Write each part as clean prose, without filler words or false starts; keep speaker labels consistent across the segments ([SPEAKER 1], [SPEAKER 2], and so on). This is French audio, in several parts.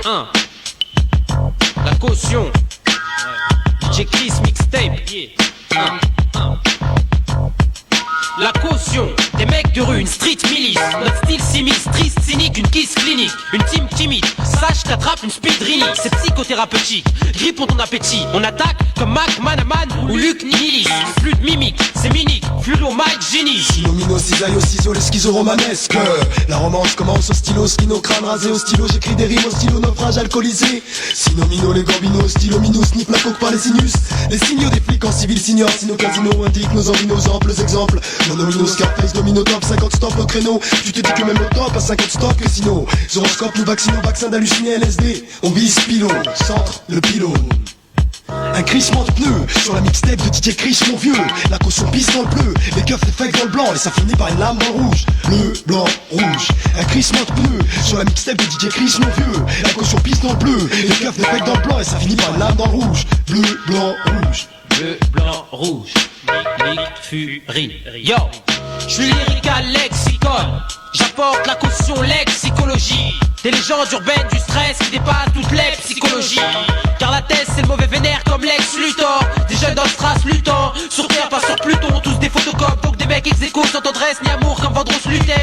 [SPEAKER 1] La caution. DJ Chris mixtape. La caution, des mecs de rue, une street milice. Notre style s'immisce, triste, cynique, une kiss clinique. Une team timide, sache qu'attrape une speed rini. C'est psychothérapeutique, grippons ton appétit. On attaque comme Mac, Manaman ou Luc Nihilis. Plus de mimique, c'est minique, fluo, Mike, génie.
[SPEAKER 2] Sinomino, cisaille, ciseaux, les schizo romanesques. La romance commence au stylo, skino, crâne rasé au stylo. J'écris des rimes au stylo, naufrage alcoolisé. Sinomino, les gambinos, stylo, minou, sniff la coke par les sinus. Les signaux des flics en civil senior, sino casino indiquent nos envies, nos amples exemples. Monomino, Scarface, domino top, 50 stops au créneau. Tu te dis que même au top à 50 stops que sinon. Zoroscope, nous vaccinons, vaccin d'halluciner LSD. On vise pilo, centre, le pylône. Un crissement de pneus sur la mixtape de DJ Chris mon vieux. La caution pisse dans le bleu, les keufs les fakes dans le blanc. Et ça finit par une lame dans le rouge. Bleu, blanc, rouge. Un crissement de pneus sur la mixtape de DJ Chris mon vieux. La caution pisse dans le bleu, les keufs les fakes dans le blanc. Et ça finit par une lame dans le rouge. Bleu, blanc, rouge.
[SPEAKER 1] Bleu, blanc, rouge. Nick, furie. Yo, je suis lyrique à lexicon. J'apporte la caution lexicologie. Des légendes urbaines du stress qui dépassent toutes les psychologies. Car la thèse c'est le mauvais vénère comme Lex Luthor. Des jeunes dans le strass luttants. Sur terre pas sur Pluton, tous des photocopies. Donc des mecs ex-échos sans tendresse ni amour comme Vandros Luther.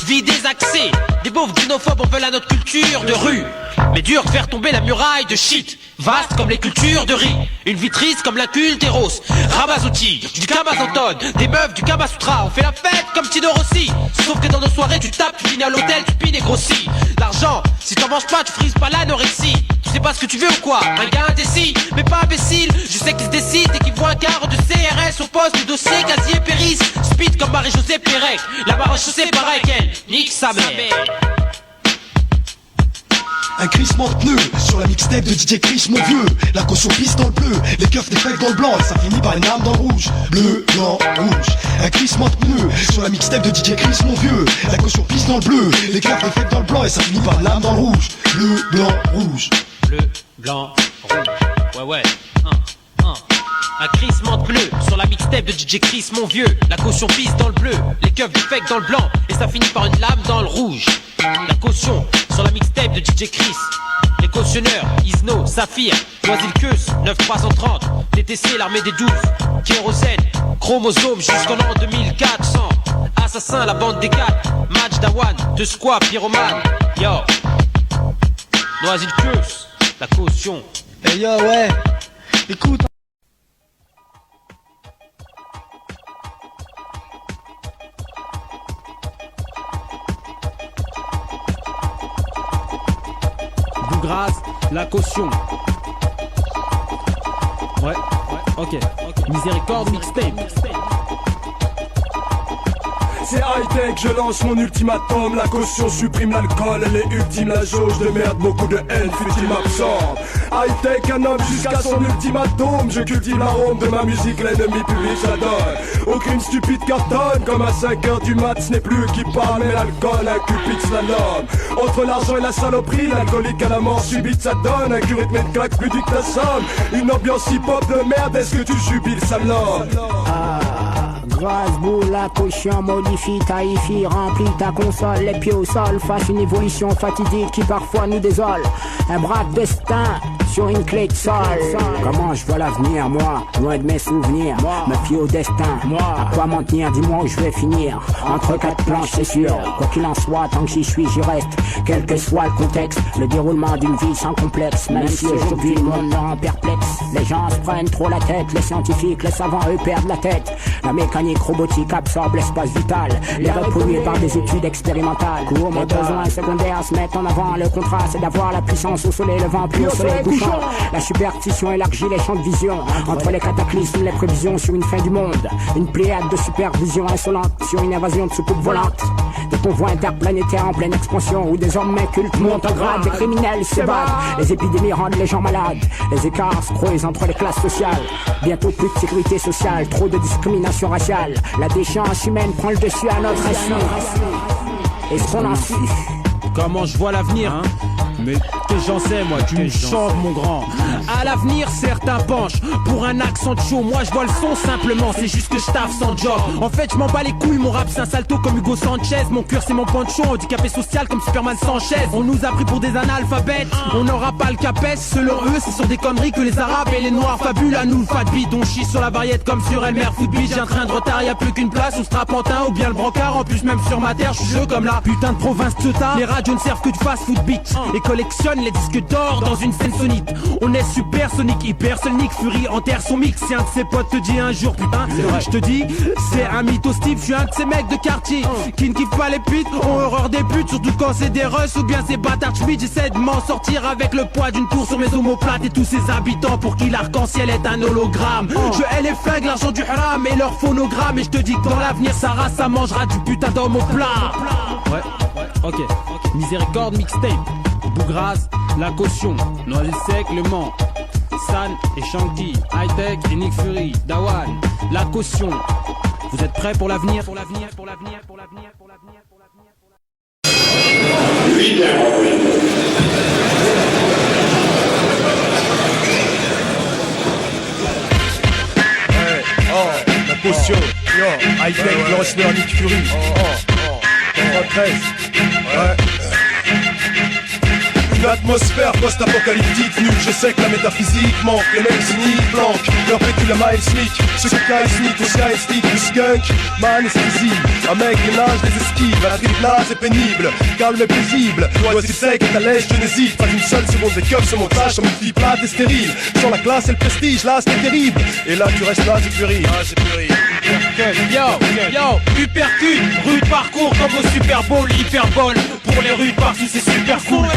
[SPEAKER 1] Vie désaxée, des beaufs xénophobes en veulent à notre culture de rue. Mais dur de faire tomber la muraille de shit. Vaste comme les cultures de riz. Une vie triste comme l'inculte Eros. Ramazzotti, du Kamazanton. Des meufs du Kamasutra. On fait la fête comme Tino Rossi. Sauf que dans nos soirées tu tapes, tu finis à l'hôtel, tu pines et grossis. L'argent, si t'en manges pas, tu frises pas l'anorexie. Tu sais pas ce que tu veux ou quoi? Un gars indécis, mais pas imbécile. Je sais qu'il se décide et qu'il voit un quart de CRS au poste du dossier, casier Péris. Speed comme Marie-Josée Pérec. La maréchaussée pareil qu'elle. Nique sa mère.
[SPEAKER 2] Un crissement de pneus sur la mixtape de DJ Chris mon vieux. La caution pisse dans le bleu, les keufs des fakes dans le blanc. Et ça finit par une lame dans le rouge. Bleu, blanc, rouge. Un crissement de pneus sur la mixtape de DJ Chris mon vieux. La caution pisse dans le bleu, les keufs des fakes dans le blanc. Et ça finit par une lame dans le rouge. Bleu, blanc, rouge.
[SPEAKER 1] Bleu, blanc, rouge. Ouais. Un crissement de pneus sur la mixtape de DJ Chris mon vieux. La caution pisse dans le bleu, les keufs du fake dans le blanc. Et ça finit par une lame dans le rouge. La caution sur la mixtape de DJ Chris. Les cautionneurs, Isno, Saphir, Noisy-le-Queus, 9330, TTC, l'armée des 12, Kérosène, Chromosome jusqu'en l'an 2400. Assassin, la bande des 4, Match Dawan, De Squat, Pyromane. Yo, Noisy-le-Queus, la caution.
[SPEAKER 3] Hey yo, ouais, écoute.
[SPEAKER 4] Grâce, la caution. Ouais, ok. Miséricorde mixtape.
[SPEAKER 5] C'est high-tech, je lance mon ultimatum. La caution supprime l'alcool, elle est ultime. La jauge de merde, beaucoup de haine, futile m'absorbe. High-tech, un homme jusqu'à son ultimatum. Je cultive l'arôme de ma musique, l'ennemi public j'adore. Aucune stupide cartonne, comme à 5h du mat. Ce n'est plus qui parle, mais l'alcool, un cupid slalom. Entre l'argent et la saloperie, l'alcoolique à la mort subite, ça donne un curé de mettre claque plus du que ta somme. Une ambiance hip-hop de merde, est-ce que tu jubiles, salope?
[SPEAKER 6] Grâce, la caution modifie, taïfie, remplit ta console, les pieds au sol, face une évolution fatidique qui parfois nous désole. Un bras de destin sur une clé de sol. Comment je vois l'avenir, moi, loin de mes souvenirs, me fie au destin, à quoi m'en tenir, dis-moi où je vais finir. Entre quatre planches, c'est sûr, quoi qu'il en soit, tant que j'y suis, j'y reste. Quel que soit le contexte, le déroulement d'une vie sans complexe. Même si aujourd'hui le monde me rend perplexe. Les gens se prennent trop la tête, les scientifiques, les savants, eux perdent la tête. La mécanique robotique absorbe l'espace vital, les reproduit par des études expérimentales. Les besoins secondaires se mettent en avant, le contrat c'est d'avoir la puissance au soleil levant puis au soleil couchant. La superstition élargit les champs de vision, entre les cataclysmes, les prévisions sur une fin du monde. Une pléiade de supervision insolente sur une invasion de soucoupes volantes. Des convois interplanétaires en pleine expansion, où des hommes cultes montent en grade, des criminels s'évadent. Les épidémies rendent les gens malades, les écarts se creusent entre les classes sociales. Bientôt plus de sécurité sociale, trop de discrimination raciale. La déchéance humaine prend le dessus à notre insu. Et ce qu'on en suit.
[SPEAKER 4] Comment je vois l'avenir, Mais que j'en sais moi, tu me chantes mon grand.
[SPEAKER 1] À l'avenir, certains penchent pour un accent de show. Moi, je vois le son simplement, c'est juste que je taffe sans job. En fait, je m'en bats les couilles, mon rap c'est un salto comme Hugo Sanchez. Mon cœur c'est mon poncho, handicapé social comme Superman sans chaise. On nous a pris pour des analphabètes, on n'aura pas le capes. Selon eux, c'est sur des conneries que les arabes et les noirs fabulent. À nous le fat beat, on chie sur la variette comme sur Elmer Footbeat. J'ai un train de retard, y'a plus qu'une place, on se trapentin ou bien le brancard. En plus, même sur ma terre, je suis jeu comme la putain de province de tard. Les radios ne servent que de fast food beat et collectionnent les disques d'or dans une scène sonique. On est supersonique, hypersonique, Fury enterre son mix. Si un de ses potes te dit un jour putain, je te dis, c'est un mytho Steve. Je suis un de ces mecs de quartier qui ne kiffent pas les putes, ont horreur des putes, surtout quand c'est des russes ou bien ces bâtards schmitt. J'essaie de m'en sortir avec le poids d'une tour sur mes omoplates et tous ces habitants pour qui l'arc-en-ciel est un hologramme. Je hais les flingues, l'argent du haram et leur phonogramme. Et je te dis que dans l'avenir sa race ça mangera du putain d'homme au plat.
[SPEAKER 4] Ouais, ok. Miséricorde mixtape. Bougraz, la caution. Noisy Sec, Le Mans. San et Shanky. Hightech et Nick Fury. Dawan, la caution. Vous êtes prêts pour l'avenir? Pour l'avenir, pour l'avenir, pour l'avenir, pour l'avenir, pour l'avenir, pour
[SPEAKER 5] l'avenir. La caution. Yo, Hightech, Lance Nick Fury. 13. Ouais. Une atmosphère post-apocalyptique nulle. Je sais que la métaphysique manque. Les mecs cyniques planquent leur pécule à Miles Smith. Ce que Kyle Smith au Sky Stick, le skunk, ma anesthésie. Un mec les nage, les esquives. La dribblage est pénible, calme et paisible. Toi tu sais que ta lèche, je n'hésite pas une seule seconde. Des keufs sur mon tâche, sur une fille plate et stérile. Sans la classe et le prestige, là c'est terrible. Et là tu restes là, c'est plus rire.
[SPEAKER 1] Yo, Hypercute, rude parcours comme au Super Bowl, hyperbole. Pour les rudes partout c'est super cool.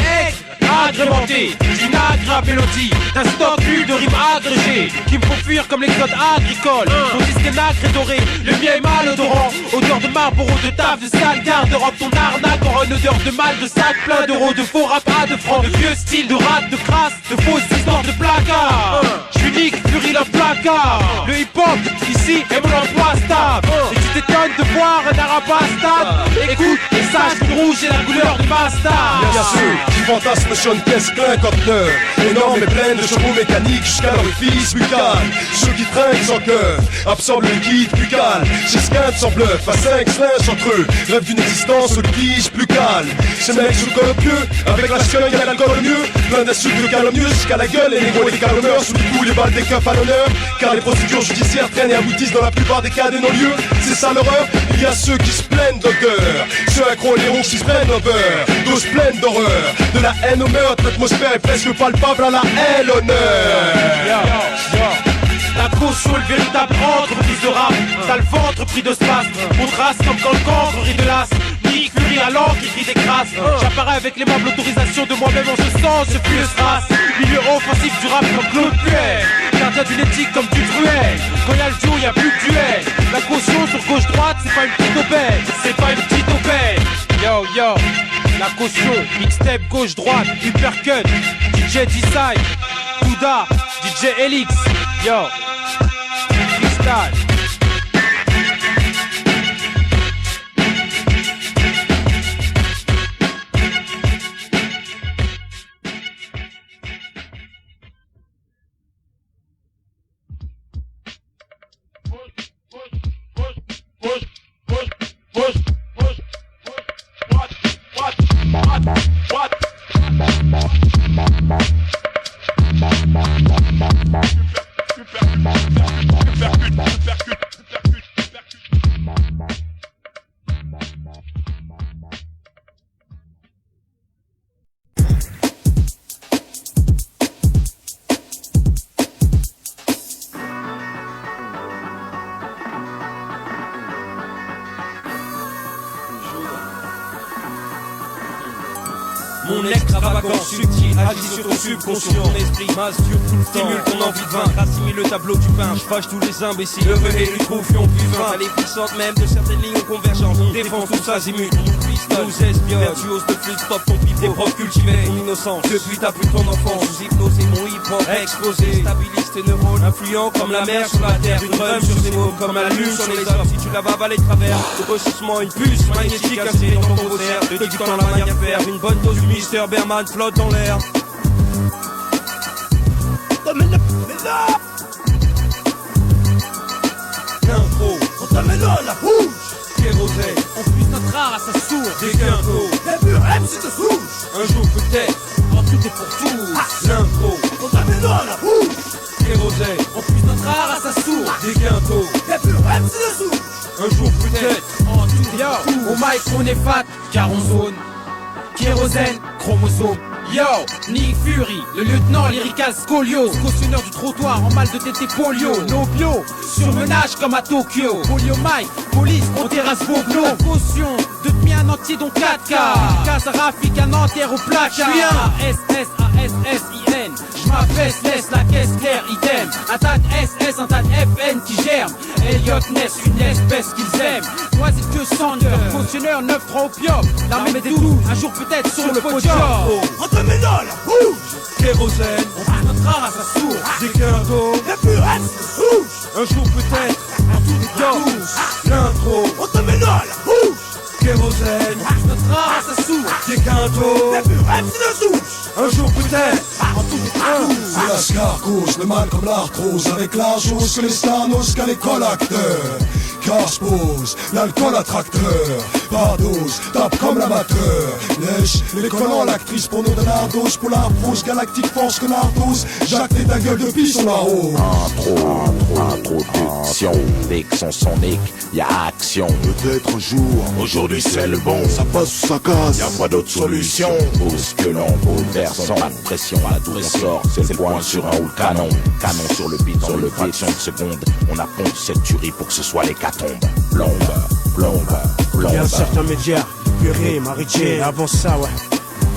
[SPEAKER 1] Agrémenté d'une agréable mélodie, d'un stock nul de rimes agrégées qui me font fuir comme les codes agricoles. Mon disque est nacre et doré, le mien est malodorant. Odeur de Marlboro, de taf, de sale garde-robe. Ton arnaque aura une odeur de mal, de sac plein d'euros, de faux rap à 2 francs, de vieux style, de rap, de crasse, de fausses histoires de placard. J'suis Nick Fury le placard. Le hip-hop ici est mon emploi stable. Et tu t'étonnes de voir un arabe à stade. Écoute et sache que le rouge est la couleur de ma star.
[SPEAKER 5] Il y a ceux qui fantasment Sean Caisse plein conteneur, énorme et plein de chevaux mécaniques jusqu'à l'orifice buccal. Ceux qui trinquent sans cœur, absorbent le liquide buccal. Chez Skint sans bluff, à 5 slings entre eux, rêve d'une existence au litige plus calme. Ces mecs sont colloquieux, avec la scugne et l'alcool au mieux, plein d'insultes calomnieuses jusqu'à la gueule. Les négros et les calomeurs, sous le coup les balles des keufs à l'honneur. Car les procédures judiciaires traînent et aboutissent dans la plupart des cas des non-lieux. C'est ça l'horreur, il y a ceux qui se plaignent d'odeur, ceux accros et les ronds qui se prennent au beurre, doses pleines d'horreur, de la haine au meurtre. L'atmosphère est presque palpable à la haine, l'honneur.
[SPEAKER 1] La caution, le véritable entreprise de rap. T'as le ventre pris de spasme. On trace comme quand le cancre rit de l'as. Nick Fury à l'encre, il crie des crasses. J'apparais avec les membres, l'autorisation de moi-même en ce sens, je puis le strass. Milieu offensif du rap comme Claude Puel. Gardien d'une éthique comme du Truel. Quand y'a le duo, y'a plus de duel. La caution sur gauche-droite, c'est pas une petite aubaine. C'est pas une petite aubaine. Yo, la caution, mixtape gauche-droite, Hypercut, DJ D-Side, Bouddha, DJ Elix, yo, freestyle.
[SPEAKER 7] Mon extravagance subtile agit sur ton subconscient. Ton esprit masturbe tout le temps, stimule ton envie de vaincre, assimile le tableau du pain. Je fâche tous les imbéciles, le venez du troufion plus vain. Les puissantes même de certaines lignes convergentes, défense tous azimuts. Mon fils pistoles, nous espionne. Virtuose de flûte, stop ton pipeau. Des profs cultivés, ton innocence. Depuis ta plus ton enfance, sous hypnose et mon hip-hop explosé. Stabilise tes neurones, influent comme la mer sur la terre. Une drum sur ces mots, comme la lune sur les hommes. Si tu la avales les travers, le ressentiment, une puce magnétique insérée dans ton faussaire. Te dictant la manière de faire, une bonne dose du Mister Berman flotte dans l'air. L'intro, on t'amène à la bouche. Kérosène,
[SPEAKER 1] On puise notre art à sa source.
[SPEAKER 7] des quintos.
[SPEAKER 2] Les purs MC de souche.
[SPEAKER 7] Un jour peut-être,
[SPEAKER 1] En tout et pour tous.
[SPEAKER 7] l'intro.
[SPEAKER 2] On t'amène à la bouche.
[SPEAKER 7] Kérosène,
[SPEAKER 1] On puise notre art à sa source.
[SPEAKER 7] des quintos.
[SPEAKER 2] Les purs MC de souche.
[SPEAKER 7] Un jour peut-être,
[SPEAKER 1] En tout et pour tous. Au mic on est fat, car on zone. Kérosène, chromosome. Yo, Nick Fury, le lieutenant lyrical scoliose, cautionneur du trottoir en mal de tété polio, no bio, surmenage comme à Tokyo, polio Mike, police, on terrasse vos glows, caution, de demi un entier dont 4K, casse Rafik un entière au placard, j'suis un SSASSIN, j'm'affaisse, laisse la caisse claire, item, un tas de SS, un tas de FN qui germe, Elliot Ness, une espèce qu'ils aiment, Noisette que Sander, cautionneur 9-3 opium, l'armée des 12, un jour peut-être sur le podium.
[SPEAKER 2] On t'amène à la bouche.
[SPEAKER 7] kérosène,
[SPEAKER 1] On passe notre art à sa source.
[SPEAKER 7] des quintos.
[SPEAKER 2] Les purs MC de souche.
[SPEAKER 7] Un jour peut-être,
[SPEAKER 1] En tout et pour tous.
[SPEAKER 7] l'intro.
[SPEAKER 2] On t'amène à la bouche.
[SPEAKER 7] Kérosène,
[SPEAKER 1] On passe notre art à sa source.
[SPEAKER 7] des quintos.
[SPEAKER 2] Les purs MC de souche.
[SPEAKER 7] Un jour peut-être,
[SPEAKER 1] En tout et pour tous.
[SPEAKER 2] C'est la scarcose, le mal comme l'arthrose. Avec la chose que les stanos qu'a l'école acteur. Car je pose, l'alcool attracteur. Par dose, tape comme l'amateur. Lèche, les collants, l'actrice pour nos de nardos. Pour la prose, galactique force que nardos. Jacques t'es ta gueule depuis son arrose.
[SPEAKER 8] Introduction, dès que son sonique, y'a action.
[SPEAKER 9] Peut-être un jour, aujourd'hui c'est le bon. Ça passe ou ça casse,
[SPEAKER 8] Y'a pas d'autre solution. Bousculant, bouleversant, pas de pression à la tour on sort. C'est le point sur un ou le canon. Canon sur le beat, dans le fraction de seconde. On apponte cette tuerie pour que ce soit l'hécatombe. Plombe, plombe, plombe.
[SPEAKER 10] Il y a un certain média, Purée, Marie-Jane, avant ça, ouais.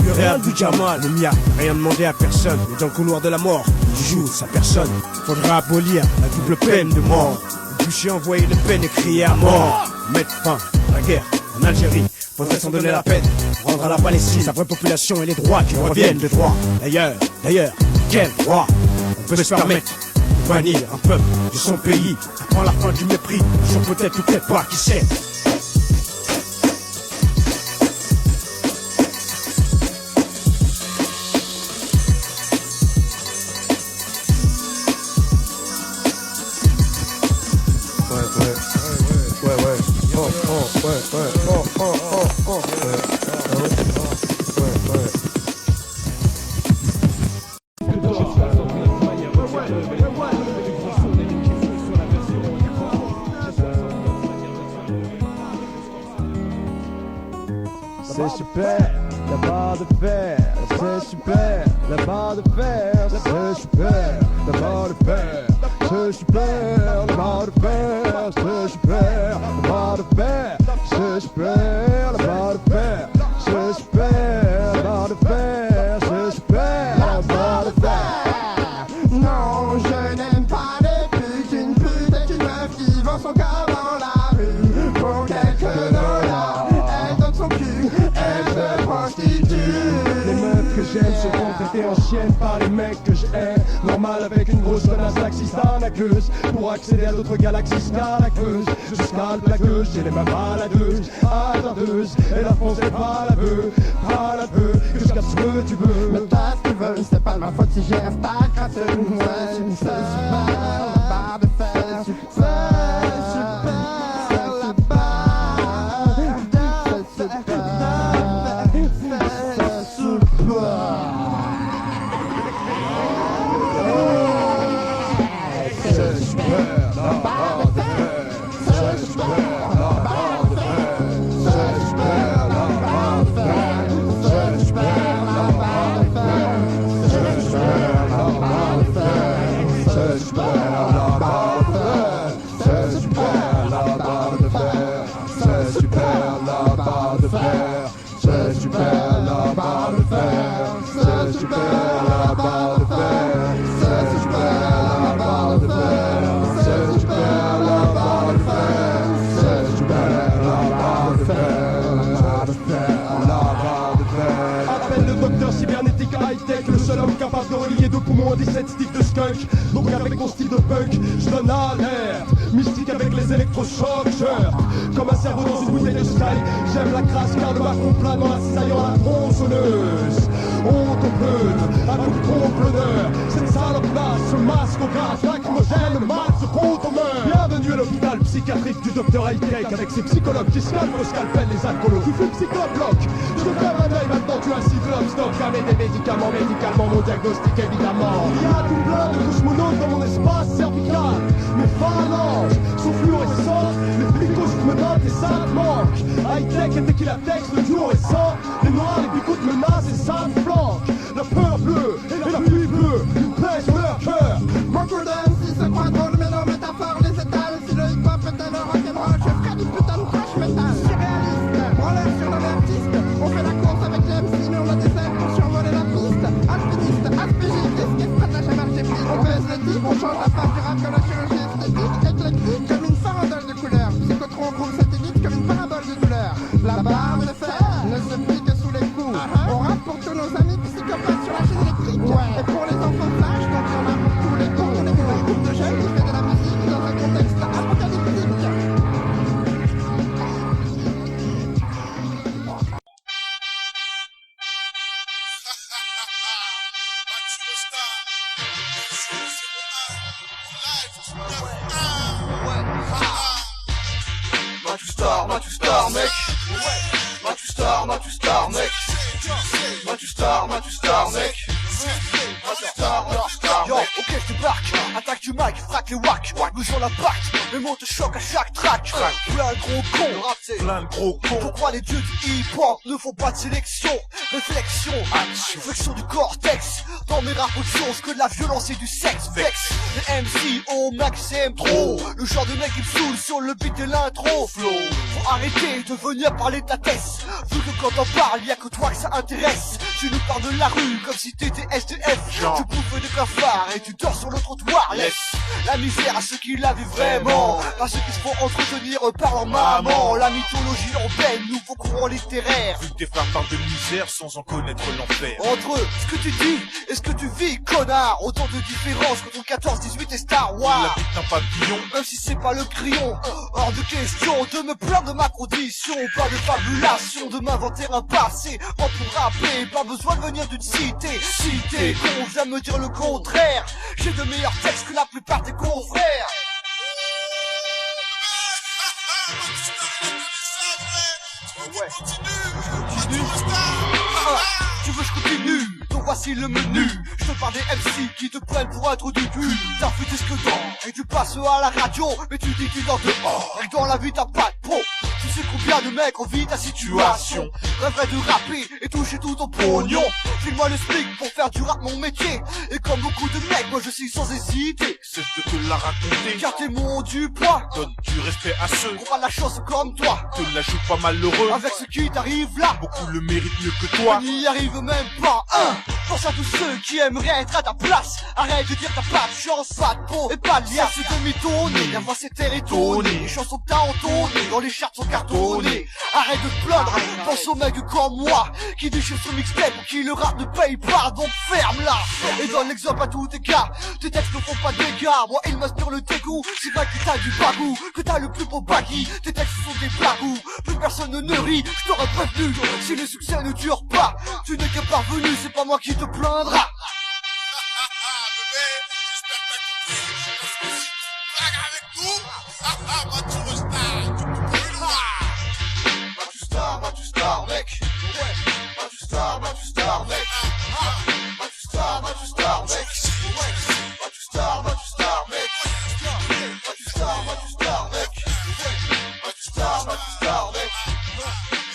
[SPEAKER 10] Purée, Abdou Jamal, le Mia, rien demandé à personne. Mais dans le couloir de la mort, tu joues sa personne. Faudra abolir la double peine de mort. Le bûcher envoyer les peines et crier à mort. Mettre fin à la guerre en Algérie. Faudrait s'en donner la peine. Rendre à la Palestine sa vraie population et les droits qui reviennent de droit. D'ailleurs, quel droit on peut se permettre de bannir un peuple de son pays avant la fin du mépris. Sur peut-être ou peut-être pas, qui sait.
[SPEAKER 5] C'est super, la barre de fer, c'est super, la barre de fer, c'est super, la barre de fer, c'est super, la barre de fer, c'est super, la barre de fer, c'est super, la barre de fer, c'est super, la barre de fer, c'est super, la barre de fer.
[SPEAKER 11] Non, je n'aime pas les putes, une pute est une meuf qui vend son corps dans la rue pour quelques dollars. Elle donne son cul, elle se prostitue.
[SPEAKER 5] Les meufs que j'aime se font traiter en chienne par les mecs que j'aime. Normal avec une grosse menace laxiste à la queuse. Pour accéder à d'autres galaxies scalaqueuses. Je scalpe la queue, j'ai les mains baladeuses, hasardeuses. Et la France est pas la vœu, que je casse ce que tu veux.
[SPEAKER 11] Mais toi ce que tu veux, c'est pas de ma faute si j'ai un star gratteux. Ouais, c'est super, la barre de fer, super, la barre de fer, c'est super.
[SPEAKER 5] Super, la barre de fer. high-tech, le seul homme capable de relier deux poumons à 17 sticks de skunk. Donc avec mon style de punk, je donne alerte. Mystique avec les électrochocs, comme un cerveau dans une bouteille de sky. J'aime la crasse car de ma plane dans la cisaillant à la tronçonneuse. On te pleut, à coup de trompe-l'honneur. Cette salope là, ce masque au gaz lacrymogène, le mal se compte au meurtre. Bienvenue à l'hôpital psychiatrique du docteur high-tech, avec ses psychologues qui scalpent au scalpel les alcoolos. Tu fais psychobloc, je te ferme un œil, maintenant tu as un cyclope. Stop, avec des médicaments, médicalement mon diagnostic évidemment. Il y a tout plein de couches monos dans mon espace cervical. Mes phalanges sont fluorescentes, les flicos me notent et ça te manque. High-tech et tequila-tex, le duo récent. Les noirs, les bicoutes menacent et ça me flanque. La peur bleue et la pluie bleue pèsent sur leur cœur.
[SPEAKER 11] Beaucoup d'MC se croient drôles mais nos métaphores les étalent. Si le hip-hop était le rock'n'roll, je ferais du putain de trash metal. Surréaliste, branleur sur nos artistes. On fait la course avec les MC mais on a des ailes pour survoler la piste. Alpiniste, aspégiste, escape partage à marcher piste. On baisse le type, on change la face du rap comme la chirurgie esthétique. Éclectique comme une farandole de couleurs. Psychotron roule satellite comme une parabole de douleur. La barre de fer ne se plie que sous les coups. On rappe pour tous nos amis psychopathes sur la chaise électrique. Et pour les enfants sages, donc on a pour tous les cons. On est pour un groupe de jeunes qui fait de la musique dans un contexte apocalyptique.
[SPEAKER 12] Matu Star, mec. Matu Star, mec. Matu Star, mec. Yo, ok, je débarque, attaque du mic, frappe les wacks, nous sur la bac, mes mots te choquent à chaque track. Plein de gros cons, pourquoi les dieux du hip-hop ne font pas de sélection? Réflexion, flexion du cortex, dans mes raps autre chose que de la violence et du sexe. Vex, les MC au max aiment trop, le genre de mec qui me saoule sur le beat de l'intro. Flow, faut arrêter de venir parler de ta tête, vu que quand on parle, y'a que toi que ça intéresse. Tu nous parles de la rue comme si t'étais SDF, tu bouffes des cafards et tu dors sur le trottoir. Laisse la misère à ceux qui la vivent vraiment, à ceux qui se font entretenir par leur maman. La mythologie urbaine, nouveau courant littéraire.
[SPEAKER 9] Vu que tes frères parlent de misère sans en connaître l'enfer.
[SPEAKER 12] Entre ce que tu dis et ce que tu vis, connard, autant de différences que ton 14-18 et Star Wars.
[SPEAKER 9] La bite d'un papillon,
[SPEAKER 12] même si c'est pas le crayon, hors de question de me plaindre de ma condition. Pas de fabulation, de m'inventer un passé, pas pour rapper, pas besoin de venir d'une cité. Cité, qu'on vient me dire le contraire, j'ai de meilleurs textes que la plupart des confrères. Ouais, je continue. Tu veux je continue? Donc voici le menu. Je te parle des MC qui te prennent pour un trou du cul. T'as fait des disque d'or et tu passes à la radio, mais tu dis que tu dors dehors. Et que dans la vie t'as pas de peau. Tu sais combien de mecs ont vu ta situation, rêverait de rapper et toucher tout ton pognon. File-moi le splic pour faire du rap mon métier. Et comme beaucoup de mecs, moi je suis sans hésiter.
[SPEAKER 9] Cesse de te la raconter,
[SPEAKER 12] car t'es mon du poids.
[SPEAKER 9] Donne du respect à ceux
[SPEAKER 12] qui ont pas la chance comme toi.
[SPEAKER 9] Te la joue pas malheureux,
[SPEAKER 12] avec ce qui t'arrive là.
[SPEAKER 9] Beaucoup le méritent mieux que toi,
[SPEAKER 12] on n'y arrive même pas. Pense à tous ceux qui aimeraient être à ta place. Arrête de dire t'as pas de chance, pas de peau et pas de liasse. C'est demi-tourné, la voix s'est étonnée. Les chansons que t'as entonnées dans les charts sont cartonnées. Arrête de te plaindre, pense aux mecs comme moi qui déchirent son mixtape ou qui le rap ne paye pas. Donc ferme-la et donne l'exemple à tous tes gars. Tes textes ne font pas de dégâts, moi ils m'inspirent le dégoût. C'est vrai que t'as du bagou, que t'as le plus beau baggy. Tes textes sont des blagous, plus personne ne rit. Je t'aurais prévenu, si le succès ne dure pas, tu n'es que parvenu, c'est pas moi qui te plaindra. Matu Star, mec. Matu Star, mec. Matu Star, mec. Matu Star, mec. Matu Star, mec. Matu Star, mec. Matu Star, mec. Matu Star, mec. Matu Star, mec.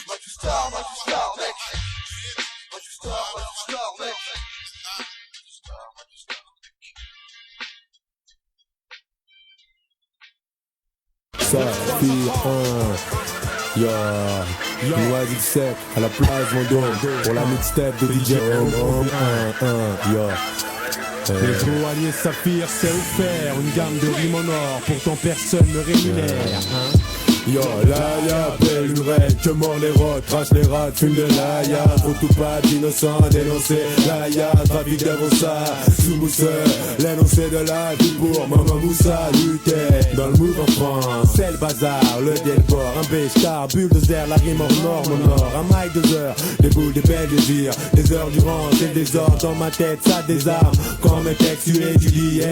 [SPEAKER 12] Matu Star, mec. Matu Star, mec.
[SPEAKER 13] Saphir 1, Noisy Sec à la plage Vendôme pour la mixtape de DJ Home 1,
[SPEAKER 10] Les gros alliés Saphir, c'est offert, une gamme de rimes en or, pourtant personne ne rémunère.
[SPEAKER 13] Yo, Laïa, belle lurette, que mord les rocs, crache les rats, fume de Laïa. Faut tout pas d'innocent, dénoncer Laïa, trafic d'avance, sous-mousseur, l'énoncé de la vie pour Maman Moussa, lutter dans le move en France. C'est le bazar, le délport, un béchard, bulldozer, la rime hors norme au nord. Un mic 2 heures, des boules, des belles désirs, des heures durant, c'est le désordre dans ma tête, ça désarme. Quand mes textes tu étudies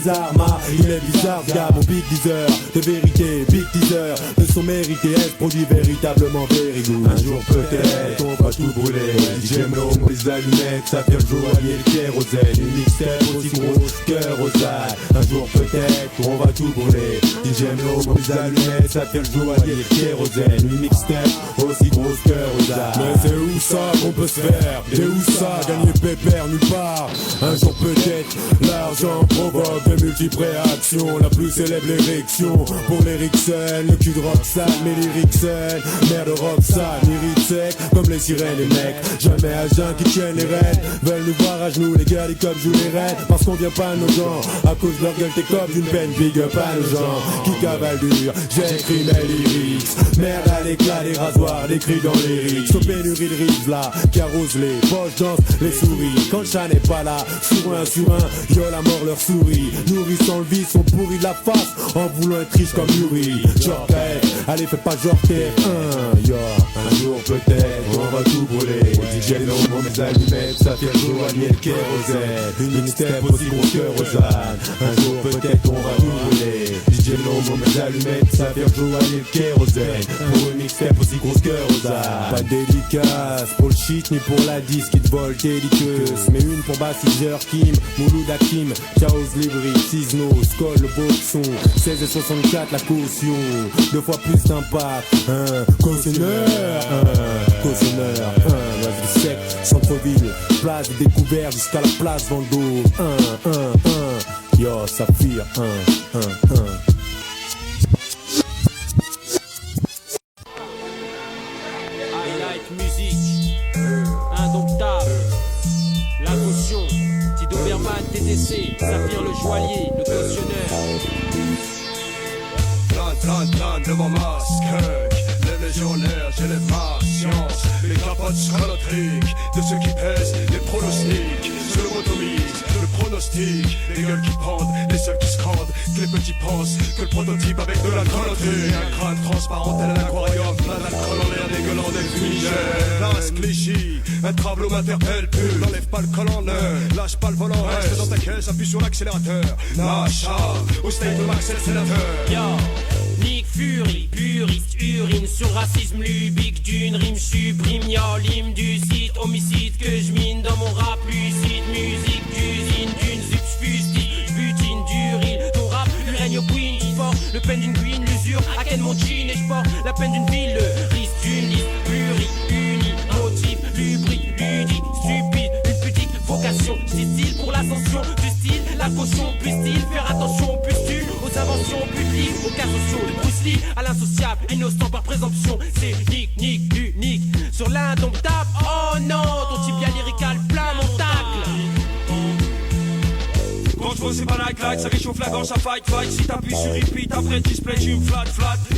[SPEAKER 13] Arma, il est bizarre, ce gars, mon big teaser, de vérité, big teaser, de son mérité, est produit véritablement very good. Un jour peut-être, on va tout brûler, DJ Mlo, les allumettes, ça fait le jour, allier le kérosène, une mixtape aussi grosse cœur aux ailes. Un jour peut-être, on va tout brûler, DJ Mlo, les allumettes, ça fait le jour, allier le kérosène, une mixtape aussi grosse cœur aux ailes. Mais c'est où ça qu'on peut se faire, et où ça, gagner pépère nulle part. Un jour peut-être, l'argent provoque de multiples réactions, la plus célèbre l'érection pour les Rixen, le cul de Roxane, mais les Rixen, mère de Roxane, irrite sec comme les sirènes, les mecs, jamais à jeun qui tiennent les rênes, veulent nous voir à genoux, les gars, les cops jouent les reines, parce qu'on vient pas à nos gens, à cause de leur gueule, t'es comme d'une peine, big up à nos gens, qui cavalent dur, j'écris mes lyrics, merde à l'éclat, les rasoirs, les cris dans les rixes, aux pénuries de rives là, qui arrosent les poches, dansent les souris, quand le chat n'est pas là, sur un, yo la mort leur sourit, nourrissant le vice, sont pourris de la face, en voulant être riche comme Yuri, genre allez fais pas genre t'es yo, un jour peut-être, on va tout brûler, DJ Lomo, mes allumettes, ça fait le jour, allier le kérosène, une mixtape aussi gros cœur aux ânes, un jour peut-être, on va tout brûler, DJ Lomo, mes allumettes, ça fait le jour, allier le kérosène, pour une mixtape aussi grosse cœur aux ânes, pas de dédicace, pour le shit ni pour la disque qui te vole déliqueuse, mais une pour Bassiseur, Kim, Mouloud Hakim, Chaos Libri, Cisno, Skoll, le boxon, 16 et 64 la caution, 2 fois plus d'impact, cautionneur, Noisy sec, centre-ville, place de découvert jusqu'à la place Vendôme, yo, Saphir,
[SPEAKER 1] Highlight musique, indomptable, la caution, Petit Doberman, TTC, Saphir le joaillier, le cautionneur.
[SPEAKER 5] Plein de mon masque, les légionnaires, j'élève ma science, les capotes scronotriques, de ceux qui pèsent les pronostics, je le motomise, le pronostic, les gueules qui pendent, les seuls qui scandent, que les petits pensent, que le prototype avec de la chronoterie, un crâne transparent tel un aquarium, plein d'alcool en l'air dégueulant des fumigènes, place cliché, un tableau m'interpelle plus, n'enlève pas le col en lâche pas le volant, reste dans ta caisse, appuie sur l'accélérateur, Nacha, au state de Max, c'est le sénateur.
[SPEAKER 1] Nick Fury, puriste, urine sur racisme lubique d'une rime sublime, y'a l'hymne du site, homicide que je mine dans mon rap lucide, musique d'usine, d'une subfustique, j'butine d'urine, ton rap lui règne au queen, j'porte le peine d'une queen, l'usure, à quel mon jean et j'porte la peine d'une ville, le risque d'une liste, uni, motif, lubrique, ludique, stupide, une pudique vocation, style pour l'ascension du style, la caution, plus style, faire attention, pustule, aux inventions publiques, aux cas sociaux de Bruce Lee, à l'insociable, innocent par présomption, c'est Nick, unique, sur l'indomptable, oh non, ton tibia lyrical plein mon tacle.
[SPEAKER 7] Quand je vois c'est pas la claque, ça réchauffe la gorge, ça fight. Si t'appuies sur repeat, après display, tu me flat.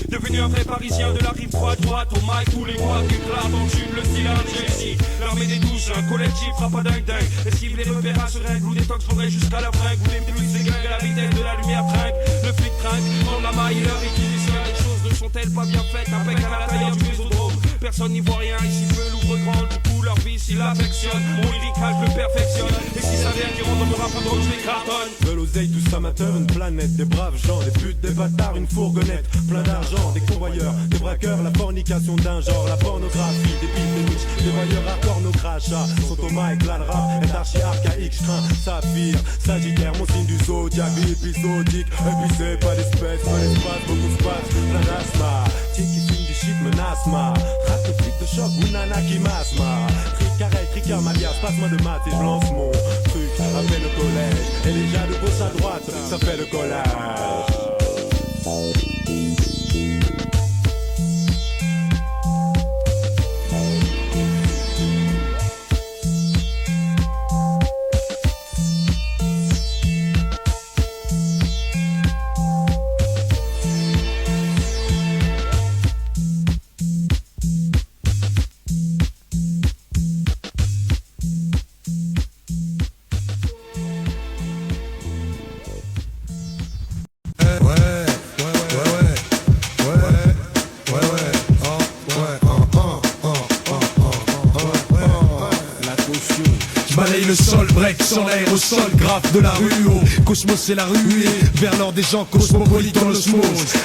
[SPEAKER 7] Devenu un vrai parisien de la rive droite, au mic, tous les mois, éclatent en tube, le style Jay-Z. L'armée des douches, un collectif, frappe à dingue. Esquive les repérages se règle, ou des tox faudrait jusqu'à la bringue, ou des plus des gangs à la vitesse de la lumière trinque. Le flic trinque, dans la maille, leur réquisition, les choses ne sont-elles pas bien faites, impeccable à la tailleur du mésodrome. Personne n'y voit rien, ici peu l'ouvre grand, du coup leur vie s'il affectionne, mon lyrical le perfectionne. Et si ça vient qui rentre dans mon rap, je les cartonne.
[SPEAKER 13] De l'oseille, tous amateurs, une planète, des braves gens, des putes, des bâtards, une fourgonnette, plein d'argent, des convoyeurs, des braqueurs, la fornication d'un genre, la pornographie, des pipes, des niches, des voyeurs hardcore, nos crachats, sont au mic, là le rap est archi archaïque, j'crains, saphir, sagittaire, mon signe du zodiac, vie épisodique, et puis c'est pas d'espèce, pas d'espace, beaucoup de space, plein d'asthma, tiens qui fume du shit menace ma, rap le flic de choc ou nana qui masse ma, tricarel, tricard, malias, passe-moi de maths et je lance mon truc, après le collège, et déjà de gauche à droite, ça fait le collage.
[SPEAKER 5] break sans l'aérosol, grave de la rue. Au Cosmos c'est la rue et vers l'or des gens cosmopolites dans l'osmose.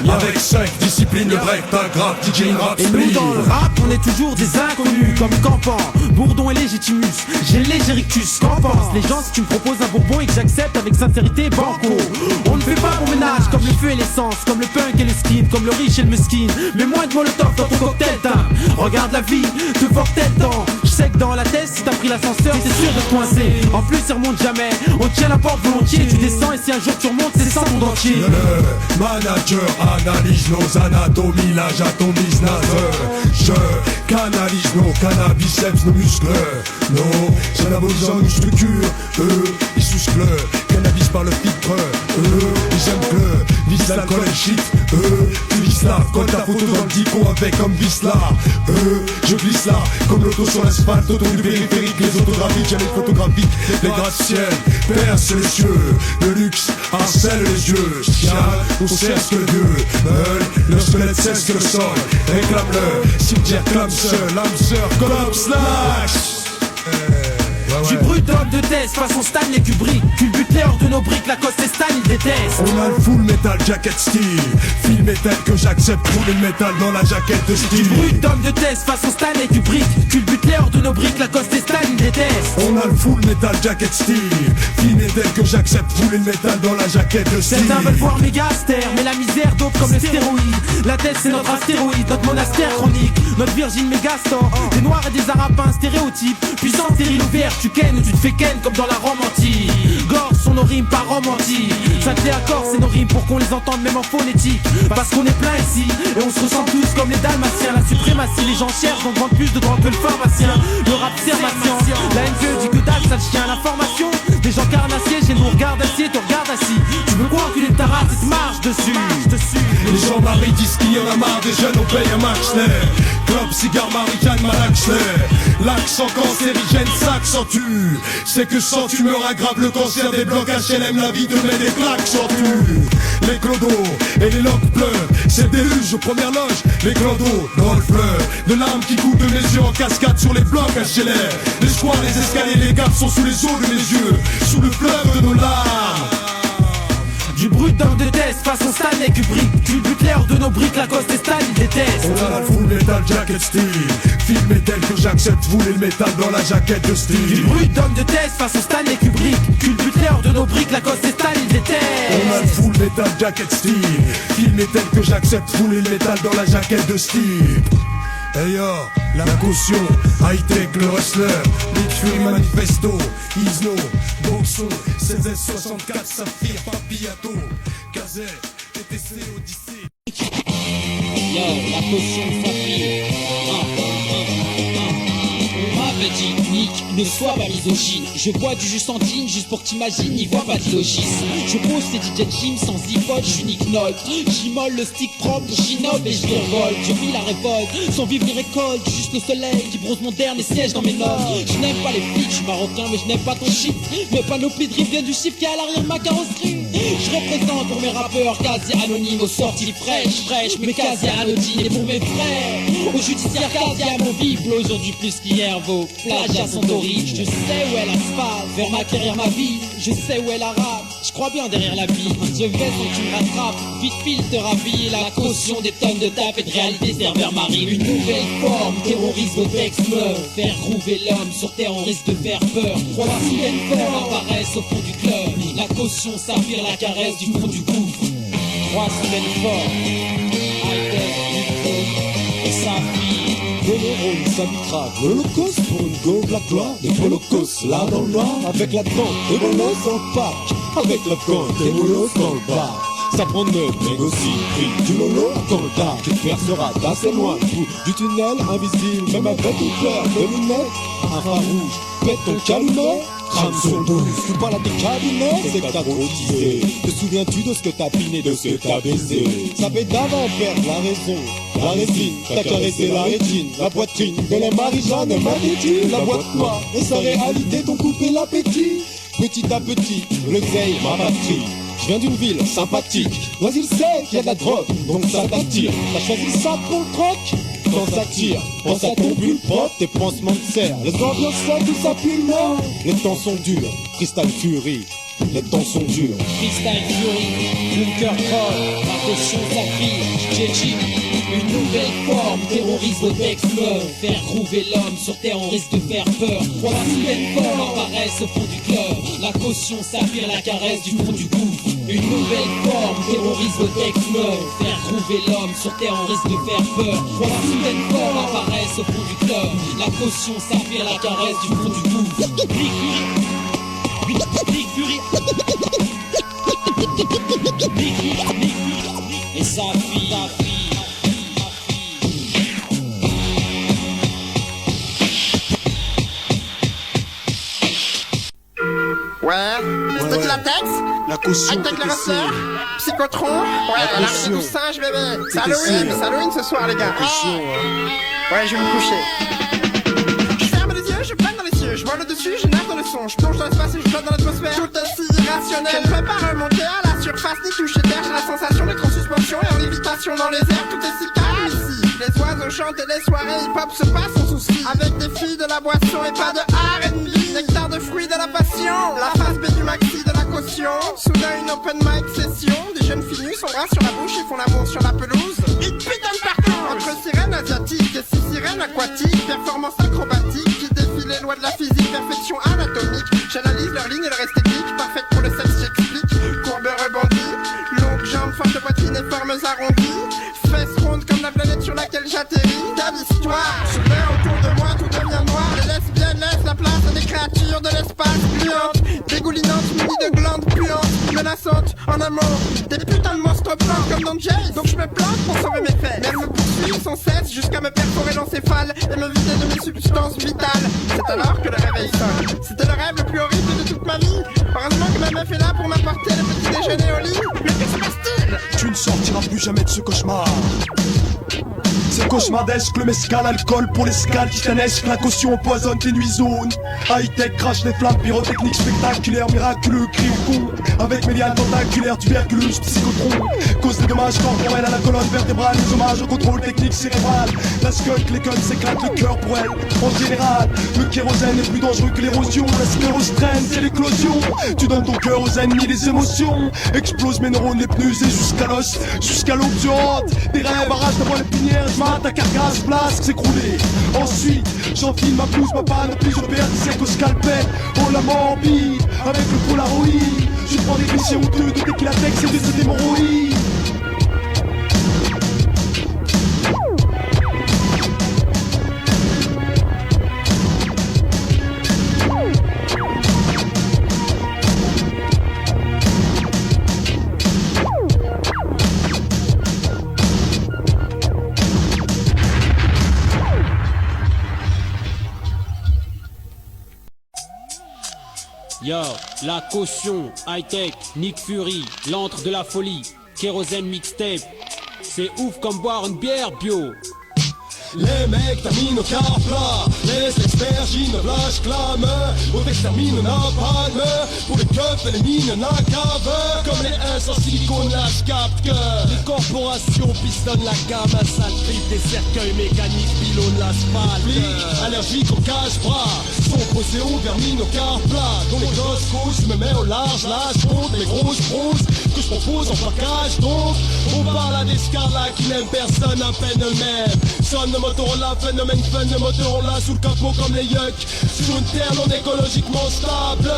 [SPEAKER 5] Avec 5 disciplines, le break, un grave, DJ, une rap.
[SPEAKER 1] Et nous dans le rap, on est toujours des inconnus comme Campan, Bourdon et Légitimus. J'ai léger rictus, qu'en pensent les gens si tu me proposes un bourbon et que j'accepte avec sincérité banco. On ne fait pas bon ménage comme le feu et l'essence, comme le punk et le skin, comme le riche et le mesquin. Mais moins de molotov dans ton cocktail teint. Regarde la vie, te forte-t-elle dans. Je sais que dans la tête, si t'as pris l'ascenseur, c'est sûr de te coincer. En plus, il remonte jamais, on tient la porte volontiers. Tu descends et si un jour tu remontes, c'est sans monde entier.
[SPEAKER 5] Le manager analyse nos anatomies, la j'atomise nazer. Je canalise nos cannabiceps, nos muscles. Nos anabolisants, nos structures. Ils sucent le cannabis par le filtre. Ils aiment que vise l'alcool et le shit. Tu vis là, colle ta photo dans le dico avec comme vis là. Je glisse là, comme l'auto sur l'asphalte, auto du périphérique, les autographies, j'ai les photographies, les gratte-ciel, perce les cieux, le luxe harcèle les yeux. Chien, on sait ce que Dieu veut, le squelette sait ce que le sol réclame-le, cimetière clame seul, l'âme sœur, collapse, slash.
[SPEAKER 1] Du brut homme de test, façon Stanley Kubrick. Culbuté hors de nos briques, la coste et Stan il déteste.
[SPEAKER 5] On a le full metal jacket style, fil métal que j'accepte, rouler le métal dans la jaquette de style.
[SPEAKER 1] Du brut homme de test, façon Stanley Kubrick. Culbuté hors de nos briques, la coste et Stan il déteste.
[SPEAKER 5] On a le full metal jacket style, fil métal que j'accepte, rouler le métal dans la jaquette de style.
[SPEAKER 1] Certains veulent voir méga astère, mais la misère d'autres comme le stéroïde. La tête c'est notre astéroïde, notre monastère chronique, notre virgin mégastor. Des noirs et des arabes, un stéréotype. Puissant, stérile ou vert, tu kennes ou tu te fais ken comme dans la Rome antique. Gorge sont nos rimes par romantique. Sacré accord c'est nos rimes pour qu'on les entende même en phonétique. Parce qu'on est plein ici et on se ressent tous comme les dalmatiens. La suprématie, les gens cherchent, on demande plus de drogue que le pharmacien. Le rap sert ma science, la NPE dit que dalle, ça le chien. L'information, des gens carnassiers, chez nous regarde acier, te regarde assis. Tu veux quoi enculer ta race et te marche dessus.
[SPEAKER 5] Les gens marient disent qu'il y en a marre, des jeunes on paye un Maxler. Club, cigare, Marianne, Malaxler. L'accent cancérigène s'accentue. C'est que sans tumeur aggrave le cancer des blocs HLM. La vie te met des claques sans tu. Les clodos et les loques pleurent. C'est le déluge aux premières loges. Les clodos dans le fleuve de larmes qui coulent de mes yeux en cascade sur les blocs HLM. Les squares, les escaliers, les gaps sont sous les eaux de mes yeux. Sous le fleuve de nos larmes.
[SPEAKER 1] Du brut d'homme de test, façon Stanley Kubrick. Tu butes l'air de nos briques, la coste et Stan il déteste.
[SPEAKER 5] On a la full metal jacket style, fil métal que j'accepte, rouler le métal dans la jaquette de style.
[SPEAKER 1] Du brut d'homme de test, façon Stanley Kubrick. Tu butes l'air de nos briques, la coste et Stan il déteste.
[SPEAKER 5] On a le full metal jacket style, fil métal que j'accepte, rouler le métal dans la jaquette de style. Hey yo, la caution, high-tech, le hustler, Big Fury Manifesto, Isno, Boxon, 16S64, Saphir, Papiato, Kazet, TTC, Odyssey.
[SPEAKER 1] Yo, la caution de Saphir. On m'avait dit, Nick, ne sois pas misogyne. Je bois du jus Santine juste pour que t'imagines, n'y vois pas d'illogisme. Je pose ces DJ Jim sans iPod, je suis Nick Nolte. J'immole le stick propre, j'innove et je virevolte. Je vis la révolte, sans vivre les récoltes. Juste le soleil qui bronze mon dernier siège dans mes notes. Je n'aime pas les flics, je suis marocain mais je n'aime pas ton shit. Mes panoplies de riff viennent du chiffre qui est à l'arrière de ma carrosserie. Je représente pour mes rappeurs quasi anonymes aux sorties fraîches mais quasi anodines. Et pour mes frères, au judiciaire quasi amovible. Aujourd'hui plus qu'hier, vos plagiats sont horribles. Je sais où est l'asphalte, vers ma carrière, ma vie. Je sais où est la rap, je crois bien derrière la vie. Je vais sans que tu me rattrapes, vite file te rhabille. La caution des tonnes de tapes et de réalité serveur marine. Une nouvelle forme, terrorisme au texte meurt. Faire grouver l'homme sur terre, on risque de faire peur. Trois anciennes formes apparaissent au fond du club. La caution s'affire la caresse du fond du gouffre. Trois semaines fortes, high-tech, et s'affire.
[SPEAKER 14] Polo, ça micrave, l'holocauste pour une go, la gloire des holocaustes, là dans le noir, avec la tente, et bolos en pack, avec la tente, et bolos dans le bar. Ça prend neuf, négocie, prix du lolo dans le dark. Tu te perceras d'assez loin, bout du tunnel invisible, même avec une paire de lunettes infrarouge. Pète ton calumet, crâne sur le dos. Tu parles à tes cabinets, c'est que t'as trop teasé. Te souviens-tu de ce que t'as piné, de ce que t'as baisé? Ça fait d'avant perdre la raison. La résine, t'as caressé la rétine, la poitrine de la Marie-Jeanne m'a dit. La boîte noire et sa réalité t'ont coupé l'appétit. Petit à petit, le veille m'a battu. Je viens d'une ville sympathique. Noisy sait qu'il y a de la drogue, donc ça t'attire. T'as choisi ça pour le troc? le temps s'attire. Pense à ton bulle propre, tes pansements de serre. Les ambiances ça, tout ça pile là. Les temps sont durs, Crystal Fury. Les temps sont durs.
[SPEAKER 1] Crystal Fury, Bunker Code, ma caution s'affirme, J.J. Une nouvelle forme, terrorisme d'ex-meuf. Faire trouver l'homme sur terre, on risque de faire peur. Trois nouvelles formes apparaissent au fond du club. La caution s'affirme, la caresse du fond du gouffre. Une nouvelle forme, terrorisme d'ex-meuf. Faire trouver l'homme sur terre, on risque de faire peur. Trois nouvelles formes apparaissent au fond du club. La caution s'affirme, la caresse du fond du gouffre. Big Fury. Et sa fille,
[SPEAKER 11] Ouais, c'était la Tex,
[SPEAKER 10] la caution,
[SPEAKER 11] Hightech le rasseur, Psychotron, ouais, l'arrivée du singe bébé. C'est Halloween ce soir les gars. Ouais, je vais me coucher. Je ferme les yeux, je plane dans les cieux, je vole au-dessus, je nage dans le son, je plonge dans l'espace et je flotte dans l'atmosphère. Tout aussi irrationnel, je ne peux pas remonter à la surface ni toucher terre. J'ai la sensation d'être en suspension et en lévitation dans les airs. Tout est si calme ici. Les oiseaux chantent et les soirées hip-hop se passent sans souci. Avec des filles, de la boisson et pas de R&B. Nectar de fruits de la passion. La face B du maxi de la caution. Soudain une open mic session. Des jeunes filles nues sont bras sur la bouche et font l'amour sur la pelouse. Ils pitonne partout. Entre sirènes asiatiques et six sirènes aquatiques. Performance acrobatique qui défie les lois de la physique. Perfection anatomique. J'analyse leur ligne et leur esthétique. Parfaite pour le sexe, j'explique. Courbe rebondie. Longues jambes, forte poitrine et formes arrondies. Fesses rondes comme la planète sur laquelle j'atterris. Telle histoire. Soudain autour de moi tout devient noir. Les lesbiennes laissent la place à des créatures de l'espace gluantes, dégoulinantes, munies de glandes puantes, menaçantes en amour. Des putains de monstres blancs comme dans Jace. Donc je me plante pour sauver mes faits. Mais elles me poursuivent sans cesse jusqu'à me perforer l'encéphale et me vider de mes substances vitales. C'est alors que le réveil sonne. C'était le rêve le plus horrible de toute ma vie. Heureusement que ma meuf est là pour m'apporter le petit déjeuner au lit. Mais que se passe-t-il?
[SPEAKER 2] Tu ne sortiras plus jamais de ce cauchemar. C'est cauchemardesque, le mescal, alcool pour l'escale titanesque. La caution empoisonne tes nuits zones. High-tech crache des flammes, pyrotechniques spectaculaires, miraculeux, cri au con. Avec mes liens tentaculaires, tuberculeux, psychotron. Cause des dommages corporels à la colonne vertébrale. Les hommages au contrôle technique cérébral. La skunk, les connes s'éclatent le cœur pour elle. En général, le kérosène est plus dangereux que l'érosion. La sclérose traîne, c'est l'éclosion. Tu donnes ton cœur aux ennemis, les émotions. Explose mes neurones, les pneus et jusqu'à l'os. Jusqu'à l'eau tu hantes. Des rêves arrachent d'abord les pinières. Ta carcasse blasque s'écrouler. Ensuite j'enfile ma blouse, ma panne, puis je perds des secs au scalpel. Oh la morbide, avec le polaroid. Je prends des clichés honteux de tequilatex et de cette hémorroïde.
[SPEAKER 4] Yo, la caution, high-tech, Nick Fury, l'antre de la folie, kérosène mixtape. C'est ouf comme boire une bière bio.
[SPEAKER 5] Les mecs terminent au quart plat. Les expergines lâchent clame. On t'extermine napalm. Pour les keufs et les mines la cave. Comme les S en silicone lâche capte que les corporations pistonnent la gamme. Un sale trip des cercueils mécaniques pilonnent l'asphalte. Flics, allergiques au cache-bras sont posés au vermine au quart plat. Dont les gosses couchent, me mets au large. Là je compte mes grosses bronzes que je propose en package. Donc on parle à des scarlats qui n'aiment personne à peine eux-mêmes. Sonne le Motorola, phénomène fun, le Motorola sous le capot comme les yucks. Sur une terre non écologiquement stable,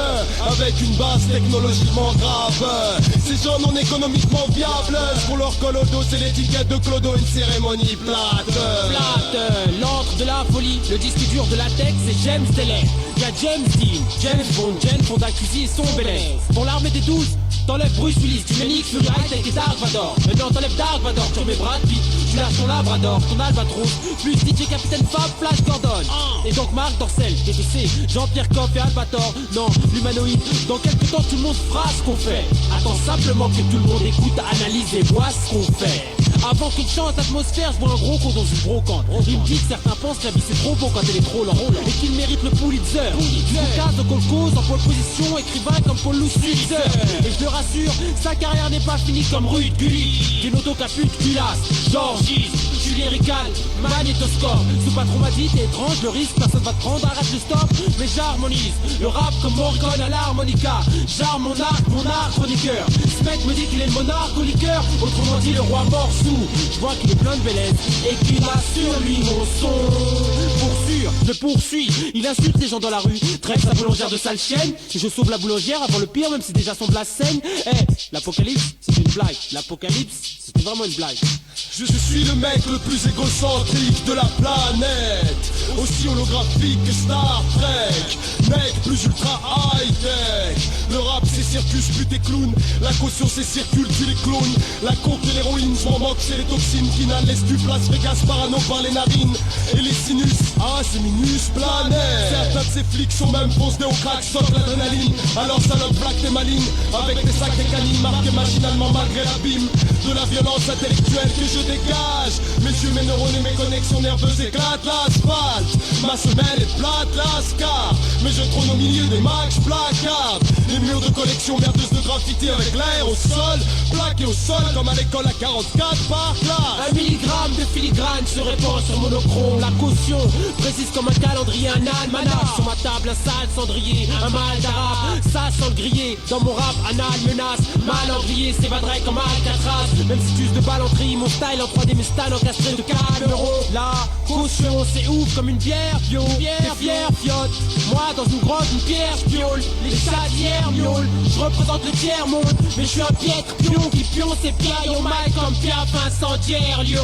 [SPEAKER 5] avec une base technologiquement grave. Ces gens non économiquement viables, pour leur colodo c'est l'étiquette de Clodo, une cérémonie plate.
[SPEAKER 1] Plate, l'antre de la folie, le disque dur de latex c'est James Teller. Y'a James Dean, James Bond, Jen Fonda Cuisine et son Bélez. Pour l'armée des 12, t'enlèves Bruce Willis, tu mets Nick Fury, High-tech et Dark Vador. Maintenant t'enlèves Dark Vador, tu remets Brad Pitt, tu lâches ton Labrador, ton Albatros, plus DJ Capitaine Fab, Flash Gordon. Et donc Marc Dorcel, TTC, Jean-Pierre Coff et Albator. Non, l'humanoïde, dans quelques temps tout le monde fera ce qu'on fait. Attends simplement que tout le monde écoute, analyse et voit ce qu'on fait. Avant qu'il change l'atmosphère, je vois un gros con dans une brocante. Il me dit que certains pensent que la vie c'est trop beau quand elle est trop lente et qu'il mérite le Pulitzer. Lucas de Colcos en pole position, écrivain comme Paul Lusser. Et je le rassure, sa carrière n'est pas finie comme Rude Gulli, d'une autocapute culasse, Georgis, Julie Rical, magnétoscope. Ce patron m'a dit t'es étrange, le risque personne va te prendre, arrête le stop. Mais j'harmonise, le rap comme Morgane à l'harmonica. J'arme mon art chroniqueur. Ce mec me dit qu'il est le monarque au liqueur, autrement dit le roi mort sous. Je vois qu'il est plein de bellesse et qu'il a sur lui mon son. Pour sûr, je poursuis, il insulte les gens dans la rue, traite sa boulangère de sale chienne. Et je sauve la boulangère avant le pire, même si déjà son blasphème. L'apocalypse, c'est une blague. L'apocalypse, c'est vraiment une blague.
[SPEAKER 2] Je suis le mec le plus égocentrique de la planète, aussi holographique que Star Trek. Mec plus ultra high-tech. Le rap c'est circus, pute et clown. La caution c'est circule, tu les clones. La coke et l'héroïne, je m'en moque, c'est les toxines qui n'allèsent du Las Vegas, parano par les narines. Et les sinus, ah c'est minus planète. Certains de ces flics sont même postés au crack, sauf l'adrénaline. Alors salope black t'es maligne, avec des sacs et canines marqués machinalement malgré l'abîme de la violence intellectuelle que je dégage. Mes yeux, mes neurones et mes connexions nerveuses éclatent l'asphalte. Ma semelle est plate, lascar, mais je trône au milieu des max placards. Les murs de collection merdeuses de graffiti avec l'air au sol, plaqué au sol comme à l'école à 44 par classe.
[SPEAKER 1] 1 milligramme de filigrane se répand sur monochrome. La caution, précise comme un calendrier, un almanach. Sur ma table, un sale cendrier, un mal d'arabe, ça sent le grillé. Dans mon rap, anal menace, malandrier s'évaderait comme Alcatraz. Même si tu uses de balles en tri, mon style en 3D, mes styles encastrés de 4 euros. La caution, c'est ouf comme une bière bio. T'es fier, fiotte, moi dans une grotte, une pierre, j'piole. Les chats d'hier miaulent, je représente le tiers monde. Mais je suis un piètre pion qui pion ses pieds au mic comme Piaf, incendiaire Lyon.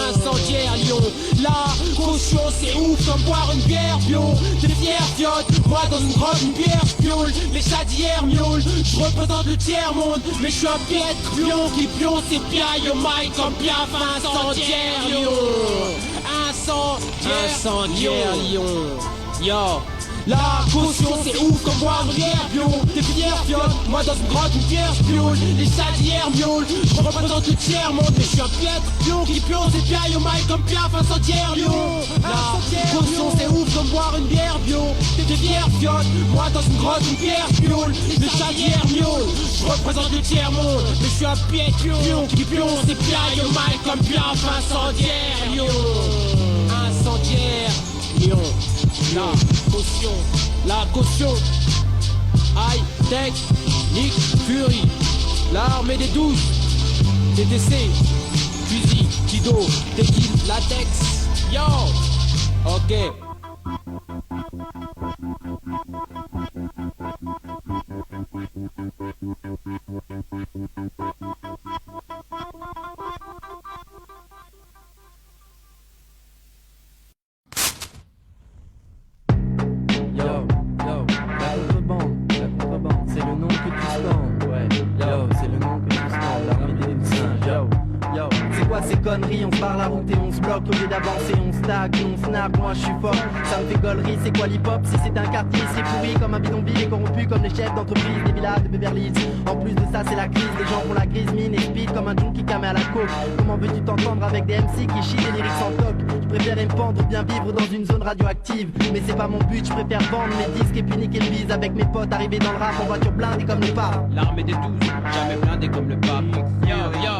[SPEAKER 1] Incendiaire Lyon. La caution, c'est ouf comme boire une bière bio. T'es fier, fiotte, moi dans une grotte, une bière, j'piole. Les chats d'hier miaulent, je représente le tiers monde. Mais je suis un piètre pion qui pion ses pieds au mic comme Piaf, incendiaire Lyon. Incendiaire Lyon. Yo. La caution c'est ouf comme boire une bière bio. T'es fier fiotte, moi dans une grotte une bière j'piole. Les chats d'hier miaulent, je représente le tiers monde. Mais je suis un piètre pion qui pion ses pieds au mic comme Piaf, incendiaire Lyon. La caution c'est ouf comme boire une bière bio. T'es fier fiotte, moi dans une grotte une bière j'piole. Les chats d'hier miaulent, je représente le tiers monde. Mais je suis un piètre pion qui pion ses pieds au mic comme Piaf, incendiaire Lyon. Incendiaire Lyon. La caution, high-tech, Nick Fury, l'armée des 12, TTC, fusil, kido, tequil, latex, yo, ok.
[SPEAKER 15] On se barre la route et on se bloque. Au lieu d'avancer on stagne, on snap. Moi je suis fort, ça me fait gaulerie. C'est quoi l'hip-hop? Si c'est un quartier, c'est pourri comme un bidonville et corrompu comme les chefs d'entreprise des villas de Beverly Hills. En plus de ça c'est la crise, les gens font la grise mine et speed comme un junkie camé à la coke. Comment veux-tu t'entendre avec des MC qui chient des lyrics sans toc? Je préfère me pendre ou bien vivre dans une zone radioactive. Mais c'est pas mon but, je préfère vendre mes disques et puis niquer le bise avec mes potes. Arriver dans le rap en voiture blindée comme les papes.
[SPEAKER 1] L'armée des 12, jamais blindée comme le pape. Yo yo.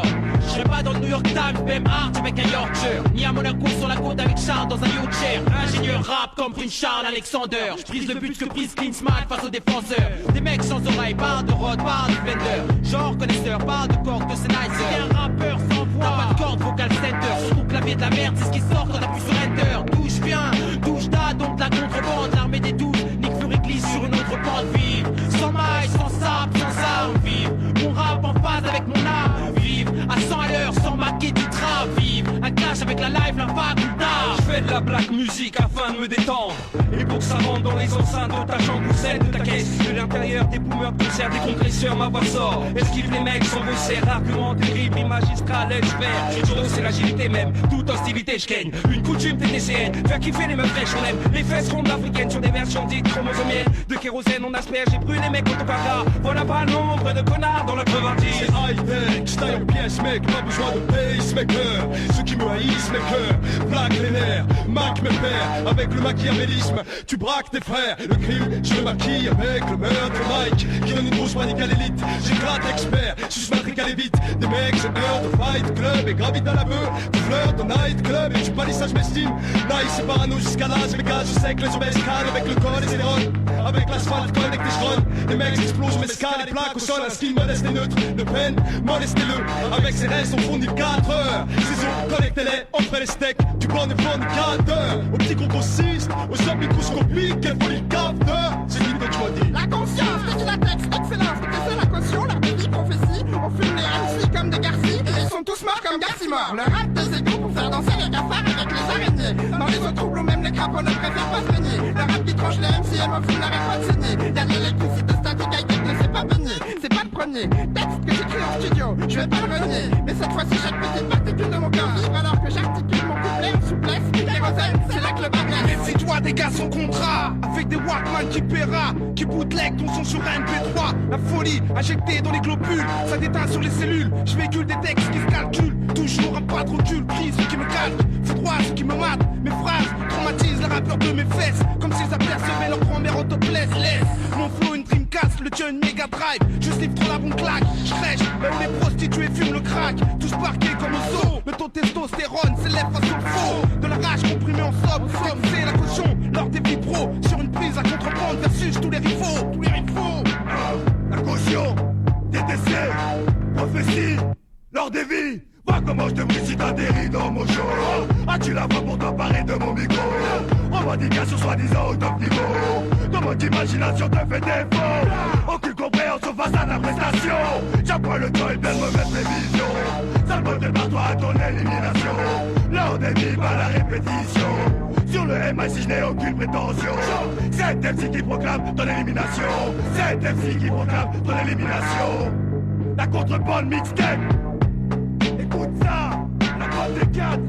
[SPEAKER 1] Je serai pas dans le New York Times, même art avec un Yorkshire. Ni à Monaco sur la côte avec Charles dans un yacht chair. Ingénieur rap comme Prince Charles Alexander. Je prise le but que prise Klinsmann face aux défenseurs. Des mecs sans oreilles, parlent de Rod, parlent de Blender. Genre connaisseur, parle de cordes de Sennheiser. C'est un rappeur sans voix, pas de corde vocal center. Sur ton clavier de la merde, c'est ce qui sort quand t'appuies sur Enter. D'où je viens, d'où je date, donc la contrebande. L'armée des 12, Nick Fury glisse sur une autre pente vive. Sans maille, sans sable, sans armes, vive. Mon rap en phase avec mon âme, vive. À 100 à l'heure, sans maquer du trap, vive. Un clash avec la live, la faculté.
[SPEAKER 7] Je fais de la black music afin de me détendre. Et pour que ça rentre dans les enceintes de ta chambre ou celle de ta caisse. De l'intérieur des boomers de concert, des compresseurs, ma voix sort. Esquive les mecs sans vos serres, argument terrible, magistral, expert. Judo c'est l'agilité même, toute hostilité j'keigne. Une coutume TTCN, faire kiffer les meufs fraîches on aime. Les fesses rondes africaines sur des versions dites chromosomiennes. De kérosène on asperge, j'ai brûlé les mecs quand on parle. Voilà pas le nombre de connards dans la crevardise.
[SPEAKER 5] C'est high-tech, j'taille en pièces mec, pas besoin de pacemaker. Ceux qui me haïssent mes cœurs, plaquent les nerfs, maquent mes pères. Avec le machiavélisme, tu braques tes frères. Le crime, je le maquille avec le meurtre Mike qui donne une grosse panique à l'élite. J'éclate expert, suce matrique à vite. Des mecs, j'ai peur de fight club et gravite à la beuh. Tu flirtes au night club et tu palissage m'estime. Nice et parano jusqu'à l'âge, mes gars, je sais que les obèses calent avec le col et les drones. Avec l'asphalte, connecté, j'ronne. Les mecs explosent, mes scales, les plaques au sol, un skin modeste et neutre. Le peine, molestez-le. Avec ses restes, on fournit 4 heures. Ciseaux, connectez-les, on fait les steaks. Du bon et bon 4 heures. Au petit grossiste, aux hommes microscopiques, quelle folie capteur. C'est qui que tu m'as dit?
[SPEAKER 11] La conscience, c'est la texte, excellence, c'est la caution, leur délit, prophétie. On fume les MC comme des garcis, et ils sont tous morts comme Garcimore. Le rap des égaux pour faire danser les cafards avec les araignées. Dans les autres troubles, même les crapauds ne préfèrent pas se baigner. Le rap qui tranche les MC, MF n'arrête pas de saigner. Y'a de l'électricité statique, high-tech ne s'est pas baigné. C'est pas le premier texte que j'écris en studio, je vais pas le renier. Mais cette fois-ci, chaque petite particule de mon corps vibre alors que j'articule mon couplet en souplesse. Kérosène, c'est là que le bar blesse.
[SPEAKER 7] Mais si toi des gars sans contrat, avec des Walkman qui paiera, qui bootleg ton son sur MP3. La folie injectée dans les globules, ça déteint sur les cellules. Je véhicule des textes qui se calculent, toujours un pas de recul. Crise ceux qui me calquent, foudroie ceux qui me matent. Mes phrases traumatisent les rappeurs de mes fesses, comme s'ils apercevaient leur grand-mère en topless. Laisse mon flow une Dreamcast, le tien une Mega Drive. Je slip trop la bonne claque, je crèche là où les prostituées fument le crack. Tous parqués comme au zoo, le taux de testostérone s'élève face au faux. De la rage comprimée en somme, c'est la caution lors des vibros. Sur une prise à contrebande versus tous les rivaux.
[SPEAKER 9] La caution, TTC, prophétie, lors des vies. Vois comment je te brise si t'atterris dans mon show. As-tu la voix pour t'emparer de mon micro? Revendication soi-disant au top niveau. Dans mon imagination te fait défaut. Aucune compréhension face à la prestation. J'apprends le temps et bien de me mettre les visions. Ça me prépare-toi à ton élimination. Là on est vive à la répétition. Sur le MIC je n'ai aucune prétention. C'est MC qui proclame ton élimination. C'est MC qui proclame ton élimination. La contrebande mixtape. Écoute ça, la bande des 4.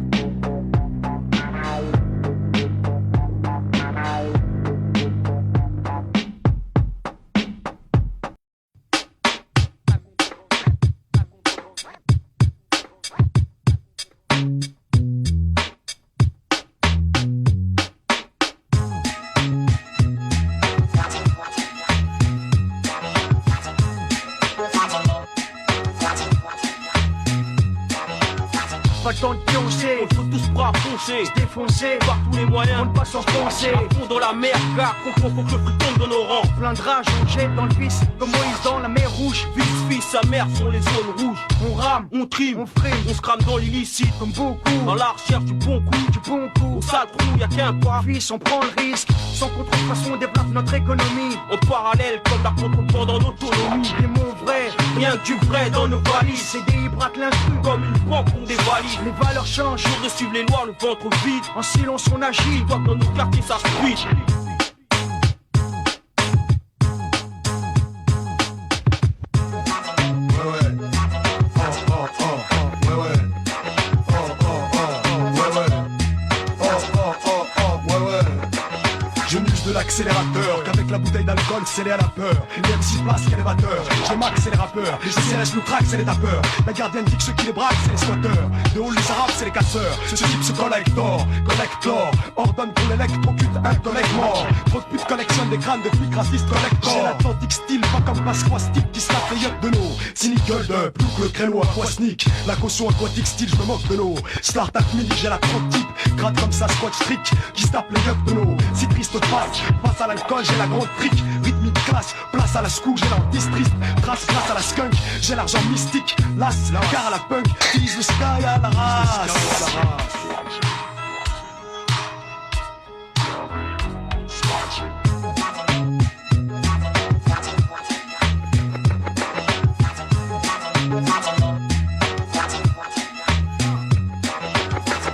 [SPEAKER 7] Pas le temps de pioncer, on faut tous bras foncer, se défoncer par tous les moyens, on ne pas s'en penser. À fond dans la mer, car comprends faut que le fruit tombe dans nos rangs. Plein de rage, on jette dans le vice, comme Moïse dans la mer rouge. Fils, sa mère sont les zones rouges. On rame, on trime, on frime, on se crame dans l'illicite, comme beaucoup. Dans la recherche du bon coup, au sale trou, y'a qu'un pas. Fils, on prend le risque, sans contrefaçon, on développe notre économie. En parallèle, comme la contrebande en autonomie. Les mots vrais, rien que du vrai dans nos valises. CDI braque l'instru, comme une banque on dévalise. Les valeurs changent, jour de suivre les lois, le ventre vide. En silence on agit, toi dans nos quartiers ça se fuit.
[SPEAKER 5] L'accélérateur, qu'avec la bouteille d'alcool scellée à la peur. Les MC place qu'élévateur, je max c'est les rappeurs. Les CRS nous traquent, c'est les tapeurs. La gardienne dit que ceux qui les braquent, c'est les squatteurs. De haut les arabes, c'est les casseurs. Ce type se collector, ordonne qu'on électrocute un collègue mort. Trop de putes collectionnent des crânes de flics racistes collector. J'ai l'Atlantique style, pas comme Pasqua stick qui se tape les yeux de l'eau. Cynique gueule de plus que le créneau aquasnique. La caution aquatique style, je me moque de l'eau. Start-up mini, j'ai la 30 type. Gratte comme ça, squat strict, qui se tape les yeux de l'eau. Si triste passe, face à l'alcool, j'ai la grande trick. Rythmique classe, place à la scou, j'ai l'antistriste. Trace grâce à la skunk, j'ai l'argent mystique. Las, car à la punk, utilise le sky à la race.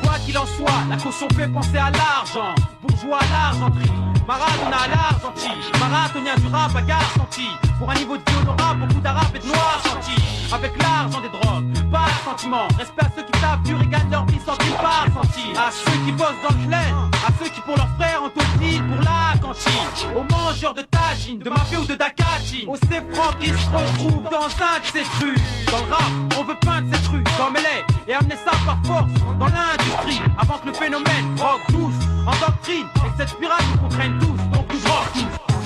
[SPEAKER 1] Quoi qu'il en soit, la caution fait penser à l'argent. Bourgeois à l'argenterie, Maradona à l'Argentine, marathonien du rap à gare senti. Pour un niveau de vie honorable, beaucoup d'arabes et de noirs sentis. Avec l'argent des drogues, pas de sentiment. Respect à ceux qui savent dur et gagnent leur vie centime par centime. À ceux qui bossent dans le chlène, à ceux qui pour leurs frères en totine pour la cantine. Aux mangeurs de tagine, de mafia ou de dacatine. Aux C-francs qui se retrouvent dans un de ces trucs. Dans le rap, on veut peindre cette rue comme elle est et amener ça par force dans l'industrie. Avant que le phénomène rock douce en doctrine et que cette spirale nous contraigne tous, donc nous rock tous.